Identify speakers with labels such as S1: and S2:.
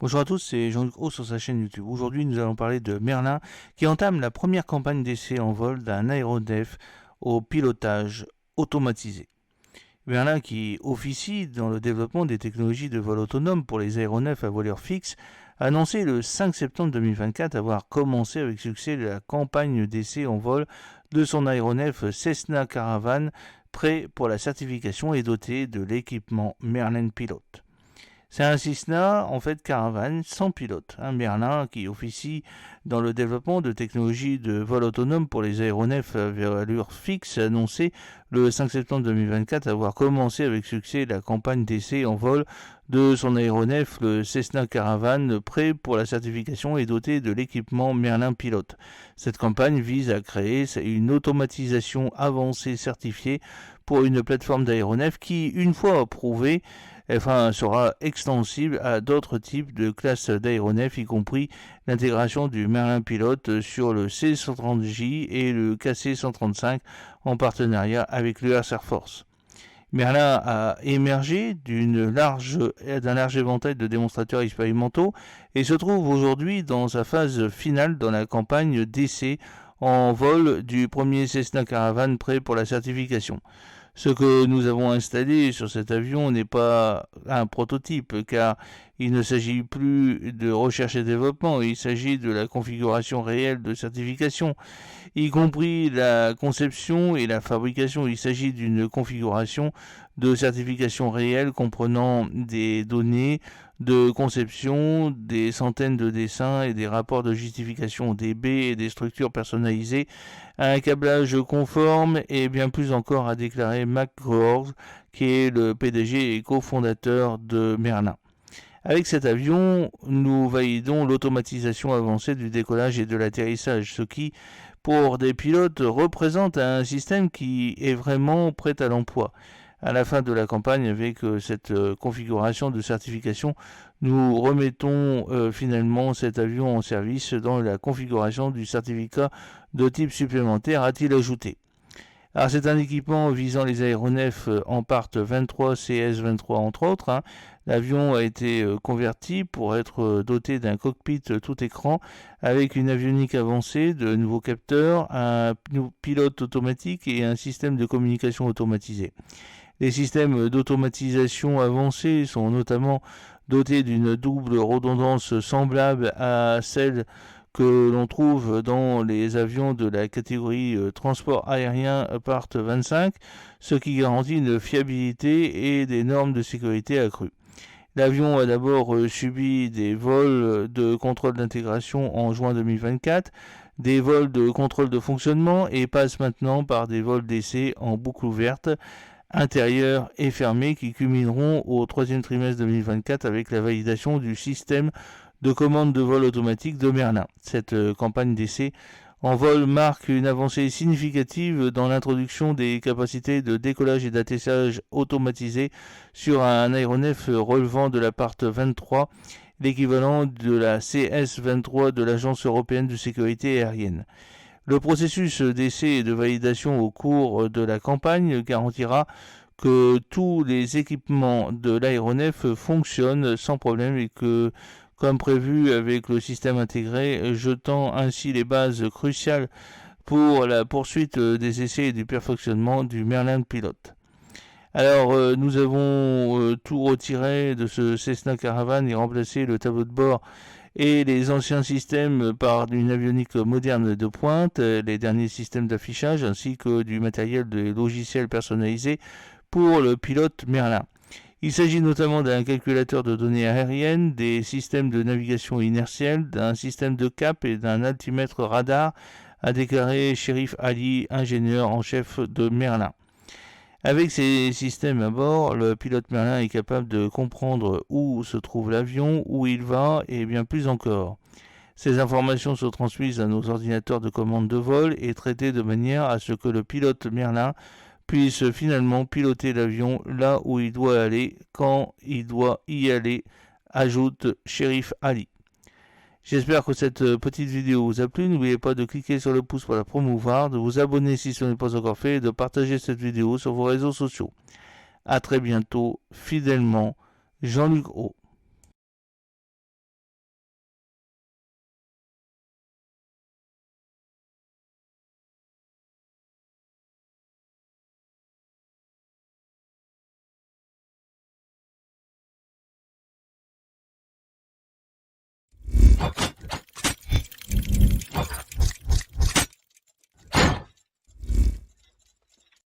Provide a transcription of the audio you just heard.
S1: Bonjour à tous, c'est Jean-Luc Haut sur sa chaîne YouTube. Aujourd'hui, nous allons parler de Merlin qui entame la première campagne d'essai en vol d'un aéronef au pilotage automatisé. Merlin, qui officie dans le développement des technologies de vol autonome pour les aéronefs à voilure fixe, a annoncé le 5 septembre 2024 avoir commencé avec succès la campagne d'essai en vol de son aéronef Cessna Caravan, prêt pour la certification et doté de l'équipement Merlin Pilot. C'est un Cessna, en fait, Caravan sans pilote. Un Merlin qui officie dans le développement de technologies de vol autonome pour les aéronefs à allure fixe, a annoncé le 5 septembre 2024 avoir commencé avec succès la campagne d'essai en vol de son aéronef, le Cessna Caravan, prêt pour la certification et doté de l'équipement Merlin Pilote. Cette campagne vise à créer une automatisation avancée certifiée pour une plateforme d'aéronefs qui, une fois approuvée, sera extensible à d'autres types de classes d'aéronefs, y compris l'intégration du Merlin Pilote sur le C-130J et le KC-135 en partenariat avec l'US Air Force. Merlin a émergé d'un large éventail de démonstrateurs expérimentaux et se trouve aujourd'hui dans sa phase finale dans la campagne d'essai en vol du premier Cessna Caravan prêt pour la certification. Ce que nous avons installé sur cet avion n'est pas un prototype, car il ne s'agit plus de recherche et développement, il s'agit de la configuration réelle de certification, y compris la conception et la fabrication. Il s'agit d'une configuration de certification réelle comprenant des données de conception, des centaines de dessins et des rapports de justification DB et des structures personnalisées, un câblage conforme et bien plus encore, a déclaré Mac Grors, qui est le PDG et cofondateur de Merlin. Avec cet avion, nous validons l'automatisation avancée du décollage et de l'atterrissage, ce qui, pour des pilotes, représente un système qui est vraiment prêt à l'emploi. À la fin de la campagne, avec cette configuration de certification, nous remettons finalement cet avion en service dans la configuration du certificat de type supplémentaire, a-t-il ajouté. Alors c'est un équipement visant les aéronefs en part 23 CS-23 entre autres. L'avion a été converti pour être doté d'un cockpit tout écran avec une avionique avancée, de nouveaux capteurs, un pilote automatique et un système de communication automatisé. Les systèmes d'automatisation avancés sont notamment dotés d'une double redondance semblable à celle que l'on trouve dans les avions de la catégorie transport aérien Part 25, ce qui garantit une fiabilité et des normes de sécurité accrues. L'avion a d'abord subi des vols de contrôle d'intégration en juin 2024, des vols de contrôle de fonctionnement et passe maintenant par des vols d'essai en boucle ouverte, intérieurs et fermés, qui culmineront au troisième trimestre 2024 avec la validation du système de commande de vol automatique de Merlin. Cette campagne d'essai en vol marque une avancée significative dans l'introduction des capacités de décollage et d'atterrissage automatisé sur un aéronef relevant de la part 23, l'équivalent de la CS-23 de l'Agence européenne de sécurité aérienne. Le processus d'essai et de validation au cours de la campagne garantira que tous les équipements de l'aéronef fonctionnent sans problème et que, comme prévu avec le système intégré, jetant ainsi les bases cruciales pour la poursuite des essais et du perfectionnement du Merlin Pilote. Alors, nous avons tout retiré de ce Cessna Caravan et remplacé le tableau de bord et les anciens systèmes par une avionique moderne de pointe, les derniers systèmes d'affichage ainsi que du matériel de logiciels personnalisés pour le pilote Merlin. Il s'agit notamment d'un calculateur de données aériennes, des systèmes de navigation inertielle, d'un système de cap et d'un altimètre radar, a déclaré Sherif Ali, ingénieur en chef de Merlin. Avec ces systèmes à bord, le pilote Merlin est capable de comprendre où se trouve l'avion, où il va et bien plus encore. Ces informations sont transmises à nos ordinateurs de commande de vol et traitées de manière à ce que le pilote Merlin puisse finalement piloter l'avion là où il doit aller, quand il doit y aller, ajoute Sherif Ali. J'espère que cette petite vidéo vous a plu. N'oubliez pas de cliquer sur le pouce pour la promouvoir, de vous abonner si ce n'est pas encore fait et de partager cette vidéo sur vos réseaux sociaux. A très bientôt, fidèlement, Jean-Luc Haut.